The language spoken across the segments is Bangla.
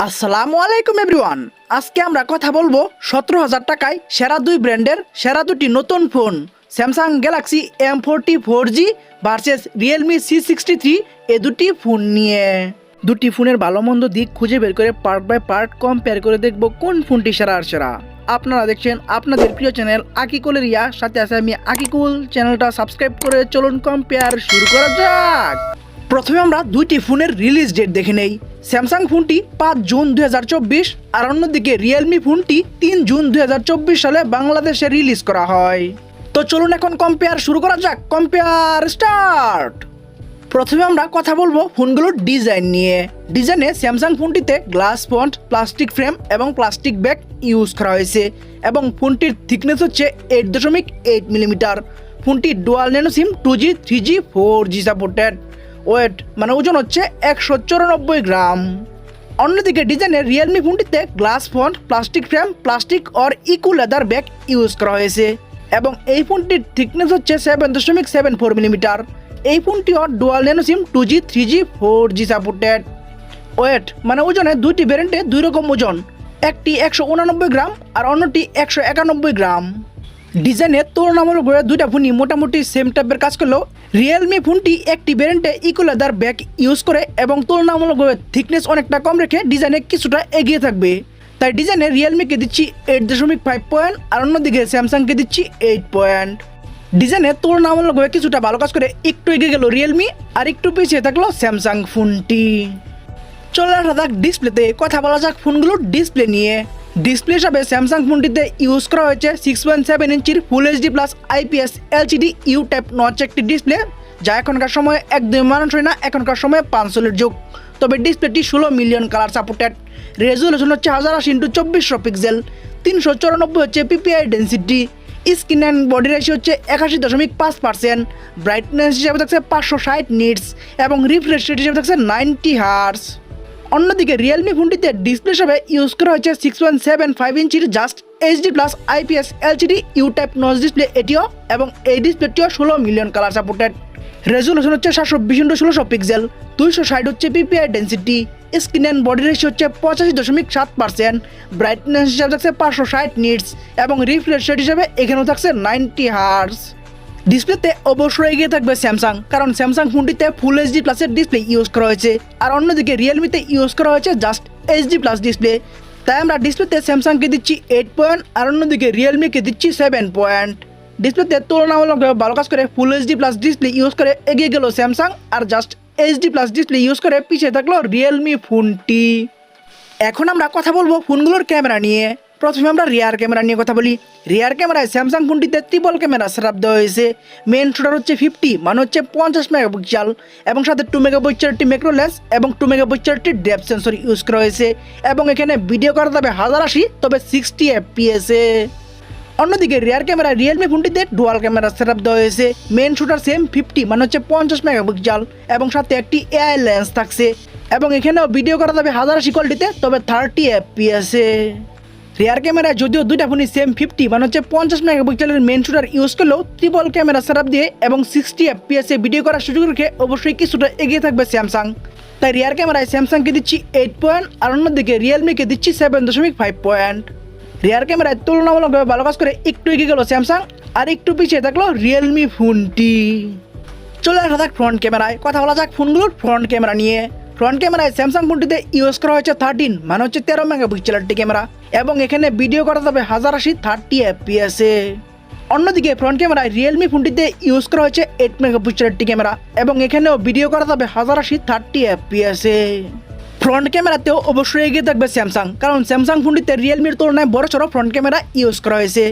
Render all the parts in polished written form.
আসসালামু আলাইকুম এভরিওয়ান। আজকে আমরা কথা বলবো 17,000 টাকায় সেরা দুই ব্র্যান্ডের সেরা দুটি নতুন phone Samsung Galaxy M40 4G versus Realme C63 এ দুটি ফোন নিয়ে। দুটি ফোনের ভালো মন্দ দিক খুঁজে বের করে পার্ট বাই পার্ট কম্পেয়ার করে দেখব কোন ফোনটি সেরা আর সেরা। আপনারা দেখছেন আপনাদের প্রিয় চ্যানেল আকিকুলের রিয়া, সাথে আছে আমি আকিকুল। চ্যানেলটা সাবস্ক্রাইব করে চলুন কম্পেয়ার শুরু করা যাক। প্রথমে আমরা দুইটি ফোনের রিলিজ ডেট দেখে নেই। স্যামসাং ফোনটি 5 জুন 2024 আর অন্যদিকে রিয়েলমি ফোনটি 3 জুন 2024 সালে বাংলাদেশে রিলিজ করা হয়। তো চলুন এখন কম্পেয়ার শুরু করা যাক। Compare start. প্রথমে আমরা কথা বলবো ফোনগুলোর ডিজাইন নিয়ে। ডিজাইনে স্যামসাং ফোনটিতে গ্লাস ফন্ট, প্লাস্টিক ফ্রেম এবং প্লাস্টিক ব্যাক ইউজ করা হয়েছে এবং ফোনটির থিকনেস হচ্ছে 8.8 মিলিমিটার। ফোনটি dual nano SIM 2G 3G 4G supported. Weight মানে ওজন হচ্ছে 194 গ্রাম। অন্যদিকে ডিজাইনের রিয়েলমি ফোনটিতে glass front, plastic frame, plastic or eco leather back use করা হয়েছে এবং এই ফোনটির থিকনেস হচ্ছে 7.74 মিলিমিটার। এই ফোনটিও dual nano SIM 2G 3G 4G supported. Weight মানে ওজনে দুইটি ভ্যারিয়েন্টে দুই রকম ওজন, একটি 189 গ্রাম আর অন্যটি 191 গ্রাম। ডিজাইনের তুলনামূলকভাবে দুইটা ফোনই মোটামুটি সেম টাইপের কাজ করলেও রিয়েলমি ফোনটি একটি ভ্যারিয়েন্টে ইকো লেদার ব্যাক ইউজ করে এবং তুলনামূলকভাবে থিকনেস অনেকটা কম রেখে ডিজাইনে কিছুটা এগিয়ে থাকবে। তাই ডিজাইনে রিয়েলমিকে দিচ্ছি 8.5 পয়েন্ট আর অন্যদিকে স্যামসাংকে দিচ্ছি 8 পয়েন্ট। ডিজাইনে তুলনামূলকভাবে কিছুটা ভালো কাজ করে একটু এগিয়ে গেল রিয়েলমি আর একটু পিছিয়ে থাকলো স্যামসাং ফোনটি। চলে আসা যাক ডিসপ্লেতে। কথা বলা যাক ফোনগুলোর ডিসপ্লে নিয়ে। ডিসপ্লে হিসাবে স্যামসাং ফোনটিতে ইউজ করা হয়েছে 6.7 ইঞ্চির full HD plus IPS LCD U type notch একটি ডিসপ্লে, যা এখনকার সময়ে একদমই মানানসই না। এখনকার সময়ে 500 যুগ। তবে ডিসপ্লেটি 16 মিলিয়ন কালার সাপোর্টেড। রেজুলেশন হচ্ছে 1080x2400 পিক্সেল। 394 হচ্ছে PPI density. Screen and body ratio হচ্ছে 81.5%। ব্রাইটনেস হিসাবে থাকছে 560 নিটস এবং রিফ্রেশ রেট হিসাবে থাকছে 90 হার্টজ। অন্যদিকে রিয়েলমি ফোনটিতে ডিসপ্লে হিসাবে ইউজ করা হয়েছে 6.75 ইঞ্চির just HD plus IPS LCD U type notch display এটিও এবং এই ডিসপ্লেটিও 16 মিলিয়ন কালার সাপোর্টেড। রেজুলেশন হচ্ছে 720x1600 পিক্সেল। 260 হচ্ছে PPI density. Screen and body ratio হচ্ছে 85.7%। ব্রাইটনেস হিসাবে থাকছে 560 নিটস এবং রিফ্রেশ রেট হিসাবে এখানেও থাকছে 90 হার্টজ। ডিসপ্লেতে অবশ্যই এগিয়ে থাকবে স্যামসাং, কারণ স্যামসাং ফোনটিতে ফুল এইচডি প্লাসের ডিসপ্লে ইউজ করা হয়েছে আর অন্যদিকে রিয়েলমিতে ইউজ করা হয়েছে জাস্ট এইচডি প্লাস ডিসপ্লে। তাই আমরা ডিসপ্লেতে স্যামসাংকে দিচ্ছি 8 পয়েন্ট আর অন্যদিকে রিয়েলমিকে দিচ্ছি 7 পয়েন্ট। ডিসপ্লেতে তুলনামূলকভাবে ভালো কাজ করে full HD plus display use করে এগিয়ে গেল স্যামসাং আর just HD plus display use করে পিছিয়ে থাকলো রিয়েলমি ফোনটি। এখন আমরা কথা বলবো ফোনগুলোর ক্যামেরা নিয়ে। প্রথমে আমরা রিয়ার ক্যামেরা নিয়ে কথা বলি। রিয়ার ক্যামেরায় স্যামসাং ফোনটিতে ট্রিপল ক্যামেরা সেটআপ দেওয়া হয়েছে। মেন শুটার হচ্ছে 50 মানে হচ্ছে 50 মেগাপিক্সেল এবং সাথে 2 মেগাপিক্সেলটি ম্যাক্রো লেন্স এবং 2 মেগাপিক্সেলটি ডেপথ সেন্সর ইউজ করা হয়েছে এবং এখানে ভিডিও করা যাবে 1080 তবে 60 FPS এ। অন্যদিকে রিয়ার ক্যামেরায় রিয়েলমি ফোনটিতে ডুয়াল ক্যামেরা সেটআপ দেওয়া হয়েছে। মেন শুটার সেম 50 মানে হচ্ছে 50 মেগাপিক্সেল এবং সাথে একটি AI লেন্স থাকছে এবং এখানেও ভিডিও করা যাবে 1080 কোয়ালিটিতে তবে 30 FPS এ। রিয়ার ক্যামেরায় যদিও দুইটা ফোনই সেম 50 মানে হচ্ছে 50 মেগাপিক্সেলের মেন শুটার ইউজ করলেও ট্রিপল ক্যামেরা সেটআপ দিয়ে এবং 60 FPS এ ভিডিও করার সুযোগ রেখে অবশ্যই কিছুটা এগিয়ে থাকবে স্যামসাং। তাই রিয়ার ক্যামেরায় স্যামসাংকে দিচ্ছি 8 পয়েন্ট আর অন্যদিকে রিয়েলমিকে দিচ্ছি 7.5 পয়েন্ট। রিয়ার ক্যামেরায় তুলনামূলকভাবে ভালো কাজ করে একটু এগিয়ে গেল স্যামসাং আর একটু পিছিয়ে থাকলো রিয়েলমি ফোনটি। চলে আসা যাক ফ্রন্ট ক্যামেরায়। কথা বলা যাক ফোনগুলোর ফ্রন্ট ক্যামেরা নিয়ে। ফ্রন্ট ক্যামেরায় স্যামসাং ফোনটিতে ইউজ করা হয়েছে 13 মানে হচ্ছে 13 মেগাপিক্সেলের ক্যামেরা এবং এখানে ভিডিও করা যাবে 1080 30 FPS এ। অন্যদিকে ফ্রন্ট ক্যামেরায় রিয়েলমি ফোনটিতে ইউজ করা হয়েছে 8 মেগাপিক্সেলের ক্যামেরা এবং এখানেও ভিডিও করা যাবে 1080 30 FPS এ। ফ্রন্ট ক্যামেরাতেও অবশ্যই এগিয়ে থাকবে স্যামসাং, কারণ স্যামসাং ফোনটিতে রিয়েলমির তুলনায় বড় সড়ো ফ্রন্ট ক্যামেরা ইউজ করা হয়েছে।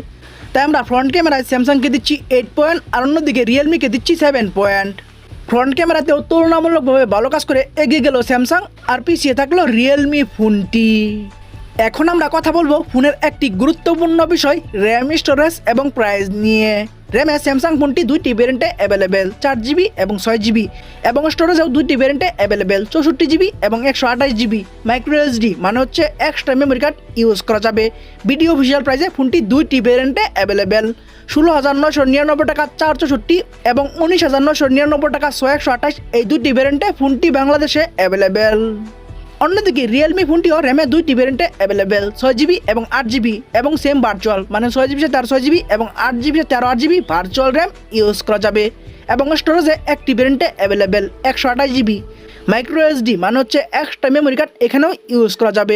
তাই আমরা ফ্রন্ট ক্যামেরায় স্যামসাংকে দিচ্ছি 8 পয়েন্ট আর অন্যদিকে রিয়েলমিকে দিচ্ছি 7 পয়েন্ট। ফ্রন্ট ক্যামেরাতেও তুলনামূলকভাবে ভালো কাজ করে এগিয়ে গেল স্যামসাং আর পিছিয়ে থাকলো রিয়েলমি ফোনটি। এখন আমরা কথা বলবো ফোনের একটি গুরুত্বপূর্ণ বিষয় র্যাম, স্টোরেজ এবং প্রাইস নিয়ে। র্যামে স্যামসাং ফোনটি দুইটি ভ্যারিয়েন্টে অ্যাভেলেবেল, 4GB এবং 6GB এবং স্টোরেজেও দুইটি ভ্যারিয়েন্টে অ্যাভেলেবেল, 64GB এবং 128GB। মাইক্রো SD মানে হচ্ছে এক্সট্রা মেমোরি কার্ড ইউজ করা যাবে। ভিডিও অফিসিয়াল প্রাইসে ফোনটি দুইটি ভ্যারিয়েন্টে অ্যাভেলেবেল, 16,999 টাকা 464 এবং 19,999 টাকা 628। এই দুটি ভ্যারিয়েন্টে ফোনটি বাংলাদেশে অ্যাভেলেবেল। অন্যদিকে রিয়েলমি ফোনটিও র্যামে দুইটি ভেরিয়েন্টে অ্যাভেলেবেল 6GB এবং 8GB এবং সেম ভার্চুয়াল মানে 6GB সাথে 8GB এবং 8GB সাথে 8GB ভার্চুয়াল র্যাম ইউজ করা যাবে এবং স্টোরেজে একটি ভেরিয়েন্টে অ্যাভেলেবেল 128GB মাইক্রো এসডি মানে হচ্ছে এক্সট্রা মেমোরি কার্ড এখানেও ইউজ করা যাবে।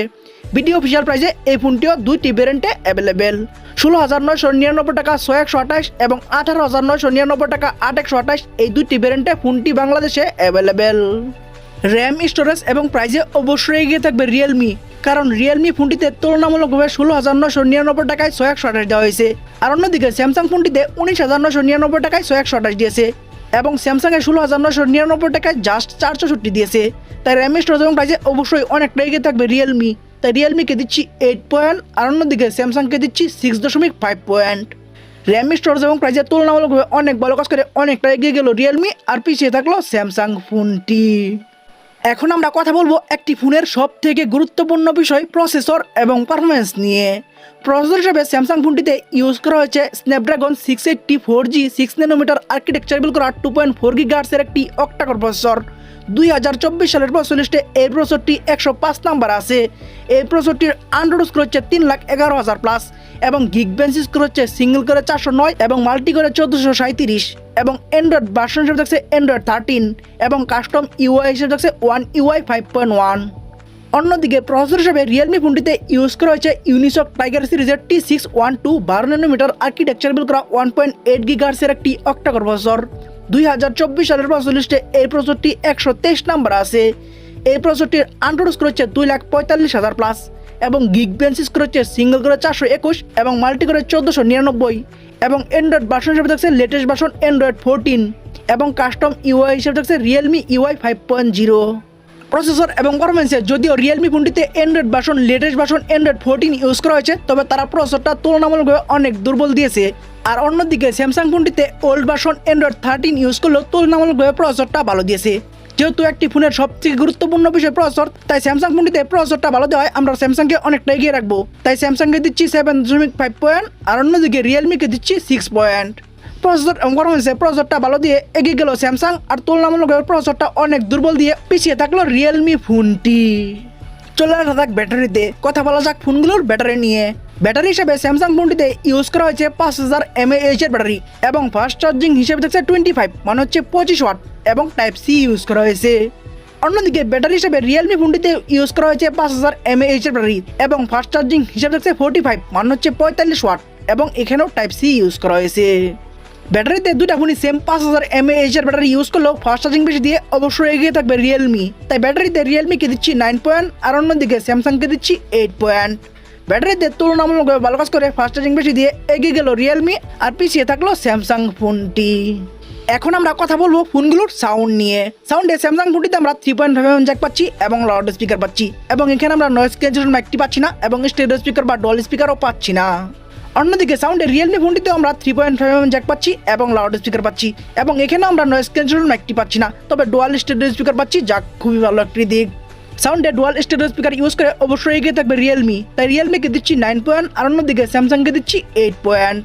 ভিডিও অফিসিয়াল প্রাইসে এই ফোনটিও দুইটি ভেরিয়েন্টে অ্যাভেলেবেল 16,999 টাকা 6128 এবং 18,999 টাকা 8128 এই দুইটি ভেরিয়েন্টে ফোনটি বাংলাদেশে অ্যাভেলেবেল। র্যাম স্টোরেজ এবং প্রাইসে অবশ্যই এগিয়ে থাকবে রিয়েলমি, কারণ রিয়েলমি ফোনটিতে তুলনামূলকভাবে 16,999 টাকায় 6128 দেওয়া হয়েছে, আর অন্যদিকে স্যামসাং ফোনটিতে 19,999 টাকায় 6128 দিয়েছে এবং স্যামসাংয়ে 16,999 টাকায় জাস্ট 464 দিয়েছে। তাই র্যাম স্টোরেজ এবং প্রাইসে অবশ্যই অনেকটা এগিয়ে থাকবে রিয়েলমি। তাই রিয়েলমিকে দিচ্ছি 8 পয়েন্ট আর অন্যদিকে স্যামসাংকে দিচ্ছি 6.5 পয়েন্ট। র্যাম স্টোরেজ এবং প্রাইসে তুলনামূলকভাবে অনেক ভালো কাজ করে অনেকটা এগিয়ে গেল রিয়েলমি, আর পিছিয়ে থাকলো স্যামসাং ফোনটি। এখন আমরা কথা বলবো একটি ফোনের সব থেকে গুরুত্বপূর্ণ বিষয় প্রসেসর এবং পারফরমেন্স নিয়ে। প্রসেসর হিসেবে স্যামসাং ফোনটিতে ইউজ করা হয়েছে স্ন্যাপড্রাগন 680 4G 6 nm আর্কিটেকচার বিল করা 2.4 GHz এর একটি অক্টাকোর প্রসেসর। 2024 সালের প্রসেসর লিস্টে এই প্রসেসরটি 105 নাম্বার আছে। এই প্রসেসরটির আন্ড্রয়েড স্কোর হচ্ছে 3,11,000 প্লাস এবং গিগবেঞ্চ স্কোর হচ্ছে সিঙ্গেল করে 409 এবং মাল্টি করে 1437 এবং অ্যান্ড্রয়েড ভার্সন হিসেবে থাকছে অ্যান্ড্রয়েড 13 এবং কাস্টম ইউআই হিসেবে থাকছে One UI 5.1। অন্যদিকে প্রসেসর হিসেবে রিয়েলমি ফোনটিতে ইউজ করা হয়েছে ইউনিসক টাইগার সিরিজের T612 12 nm আর্কিটেকচার বিল করা 1.8 GHz এর একটি অক্টাকোর প্রসেসর। 2024 সালের প্রসেসর লিস্টে এই প্রসেসরটি 123 নাম্বার আছে। এই প্রসেসরটির আন্ড্রয়েড স্কোর হচ্ছে 2,45,000 প্লাস এবং গিগবেঞ্চ স্কোর হচ্ছে সিঙ্গেল করে 421 এবং মাল্টি করে 1499 এবং অ্যান্ড্রয়েড ভার্সন হিসেবে থাকছে লেটেস্ট ভার্সন অ্যান্ড্রয়েড 14 এবং কাস্টম ইউআই হিসেবে থাকছে রিয়েলমি UI 5.0। প্রসেসর এবং পারফরমেন্সে যদিও রিয়েলমি ফোনটিতে Android version latest version Android 14 use করা হয়েছে, তবে তারা প্রসেসরটা তুলনামূলকভাবে অনেক দুর্বল দিয়েছে। আর অন্যদিকে স্যামসাং ফোনটিতে ওল্ড ভার্সন অ্যান্ড্রয়েড 13 ইউজ করলেও তুলনামূলকভাবে প্রসেসরটা ভালো দিয়েছে। যেহেতু একটি ফোনের সবথেকে গুরুত্বপূর্ণ বিষয় প্রসেসর, তাই স্যামসাং ফোনটিতে প্রসেসরটা ভালো দেওয়ায় আমরা স্যামসাংকে অনেকটা এগিয়ে রাখবো। তাই স্যামসাংকে দিচ্ছি 7.5 পয়েন্ট আর অন্যদিকে রিয়েলমিকে দিচ্ছি 6 পয়েন্ট। প্রসেসর এবং পারফরমেন্সে প্রসেসরটা ভালো দিয়ে এগিয়ে গেল স্যামসাং, আর তুলনামূলকভাবে প্রসেসরটা অনেক দুর্বল দিয়ে পিছিয়ে থাকলো রিয়েলমি ফোনটি। চলে আসা যাক ব্যাটারিতে, কথা বলা যাক ফোনগুলোর ব্যাটারি নিয়ে। ব্যাটারি হিসেবে স্যামসাং ফোনটিতে ইউজ করা হয়েছে 5000 mAh এর ব্যাটারি এবং ফাস্ট চার্জিং হিসেবে থাকছে 25 মানে হচ্ছে 25 ওয়াট এবং টাইপ সি ইউজ করা হয়েছে। অন্যদিকে ব্যাটারি হিসেবে রিয়েলমি ফোনটিতে ইউজ করা হয়েছে 5000 mAh এর ব্যাটারি এবং ফাস্ট চার্জিং হিসেবে থাকছে 45 মানে হচ্ছে 45 ওয়াট এবং এখানেও টাইপ সি ইউজ করা হয়েছে। ব্যাটারিতে দুটা ফোনই সেম 5000 mAh এর ব্যাটারি ইউজ করলেও ফাস্ট চার্জিং বেশি দিয়ে অবশ্যই এগিয়ে থাকবে রিয়েলমি। তাই ব্যাটারিতে রিয়েলমিকে দিচ্ছি 9 পয়েন্ট আর অন্যদিকে স্যামসাংকে দিচ্ছি 8 পয়েন্ট। ব্যাটারিতে তুলনামূলকভাবে ভালো কাজ করে ফাস্ট চার্জিং বেশি দিয়ে এগিয়ে গেল রিয়েলমি, আর পিছিয়ে থাকলো স্যামসাং ফোনটি। এখন আমরা কথা বলবো ফোনগুলোর সাউন্ড নিয়ে। সাউন্ডে স্যামসাং ফোনটিতে আমরা 3.5mm জ্যাক পাচ্ছি এবং লাউড স্পিকার পাচ্ছি এবং এখানে আমরা নয়েজ ক্যান্সেলেশন মাইকটি পাচ্ছি না এবং স্টেরিও স্পিকার বা ডল স্পিকারও পাচ্ছি না। অন্যদিকে সাউন্ডে রিয়েলমি ফোনটিতেও আমরা 3.5mm জ্যাক পাচ্ছি এবং লাউড স্পিকার পাচ্ছি এবং এখানে আমরা নয়েজ ক্যান্সেলেশন মাইকটি পাচ্ছি না, তবে ডুয়াল স্টেরিও স্পিকার পাচ্ছি, যা খুবই ভালো একটি দিক। সাউন্ডে ডুয়াল স্টেরিও স্পিকার ইউজ করে অবশ্যই এগিয়ে থাকবে রিয়েলমি, তাই রিয়েলমিকে দিচ্ছি 9 পয়েন্ট আর অন্যদিকে স্যামসাংকে দিচ্ছি 8 পয়েন্ট।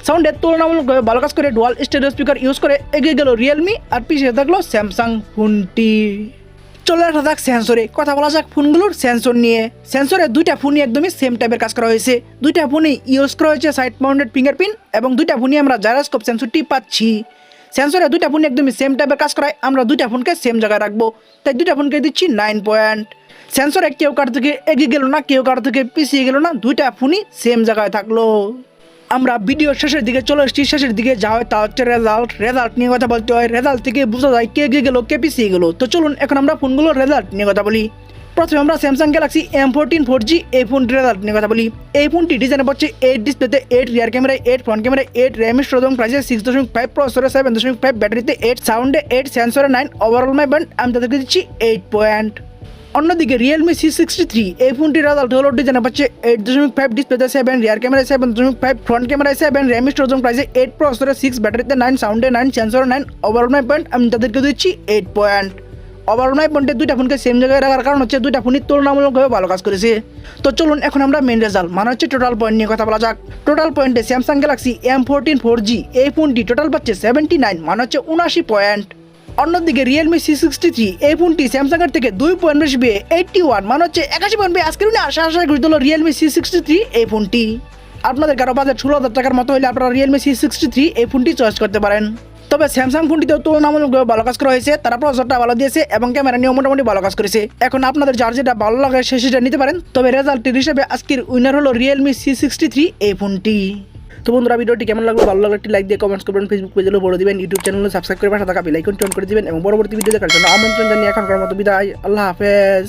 সাউন্ডের তুলনামূলকভাবে ভালো কাজ করে ডুয়াল স্টেরিও স্পিকার ইউজ করে এগিয়ে গেল রিয়েলমি, আর পিছিয়ে থাকলো স্যামসাং ফোনটি। চলে আসা যাক সেন্সরে, কথা বলা যাক ফোনগুলোর সেন্সর নিয়ে। সেন্সরে দুইটা ফোনই একদমই সেম টাইপের কাজ করা হয়েছে। দুইটা ফোনই ইউজ করা হয়েছে সাইড মাউন্টেড ফিঙ্গারপ্রিন্ট এবং দুইটা ফোনই আমরা জাইরোস্কোপ সেন্সরটি পাচ্ছি। সেন্সরে দুইটা ফোন একদমই সেম টাইপের কাজ করায় আমরা দুইটা ফোনকে সেম জায়গায় রাখবো, তাই দুইটা ফোনকে দিচ্ছি 9 পয়েন্ট। সেন্সরে কেউ কারো থেকে এগিয়ে গেল না, কেউ কারো থেকে পিছিয়ে গেল না, দুইটা ফোনই সেম জায়গায় থাকলো। আমরা ভিডিওর শেষের দিকে চলে এসেছি। শেষের দিকে যা হয় তা হচ্ছে রেজাল্ট নিয়ে কথা বলতে হয়। রেজাল্ট থেকে বোঝা যায় কে এগিয়ে গেল কে পিছিয়ে গেল। তো চলুন এখন আমরা ফোনগুলোর রেজাল্ট নিয়ে কথা বলি। প্রথমে আমরা স্যামসাং গ্যালাক্সি M14 4G এই ফোনটির রেজাল্ট নিয়ে কথা বলি। এই ফোনটি ডিজাইনে পড়ছে 8 ডিসপ্লেতে 8, রিয়ার ক্যামেরায় 8, ফ্রন্ট ক্যামেরায় 8, র্যাম স্টোরেজ প্রাইসে 6.5, প্রসেসরে 7.5, ব্যাটারিতে 8, সাউন্ডে 8, সেন্সরে 9, ওভারঅল মাই ব্যান্ড আমি তাদেরকে দিচ্ছি 8 পয়েন্ট। অন্যদিকে রিয়েলমি C63 এই ফোনটির রেজাল্ট হলো ডিজাইনে পাচ্ছে 8.5, ডিসপ্লেতে 7, রিয়ার ক্যামেরায় 7.5, ফ্রন্ট ক্যামেরায় 7, র্যাম স্টোরেজ প্রাইসে 8, প্রসেসরে 6, ব্যাটারিতে 9, সাউন্ডে 9, সেন্সরে 9, ওভারঅল মাই ব্যান্ড আমি তাদেরকে দিচ্ছি 8 পয়েন্ট। ওভারঅল মাই পয়েন্টে দুইটা ফোনকে সেম জায়গায় রাখার কারণ হচ্ছে দুইটা ফোনই তুলনামূলকভাবে ভালো কাজ করেছে। তো চলুন এখন আমরা মেন রেজাল্ট মানে হচ্ছে টোটাল পয়েন্ট নিয়ে কথা বলা যাক। টোটাল পয়েন্টে স্যামসাং গ্যালাক্সি M14 4G এই ফোনটি টোটাল পাচ্ছে 79 মানে হচ্ছে 79 পয়েন্ট। অন্যদিকে রিয়েলমি C63 এই ফোনটি স্যামসাং এর থেকে 2 পয়েন্ট বেশি পেয়ে 81 মানে হচ্ছে 81 পয়েন্ট পেয়ে আজকের দিনে আশা করে দিল রিয়েলমি C63 এই ফোনটি। আপনাদের কারো বাজেট 16,000 টাকার মতো হলে আপনারা রিয়েলমি C63 এই ফোনটি চয়েস করতে পারেন। তবে স্যামসাং ফোনটিতেও তুলনামূলকভাবে ভালো কাজ করা হয়েছে, তারা প্রসেসরটা ভালো দিয়েছে এবং ক্যামেরা নিয়েও মোটামুটি ভালো কাজ করেছে। এখন আপনাদের যার যেটা ভালো লাগে সেটা নিতে পারেন। তবে রেজাল্টের হিসেবে আজকের উইনার হলো রিয়েলমি C63 এই ফোনটি। তো বন্ধুরা ভিডিওটি কেমন লাগলো, ভালো লাগলে একটি লাইক দিয়ে কমেন্টস করবেন, ফেসবুক পেজে বলে দিবেন, ইউটিউব চ্যানেলে সাবস্ক্রাইব করে পাশে থাকা বেল আইকনটি অন করে দিবেন এবং পরবর্তী ভিডিও দেখার জন্য আমন্ত্রণ জানিয়ে এখনকার মতো বিদায়। আল্লাহ হাফেজ।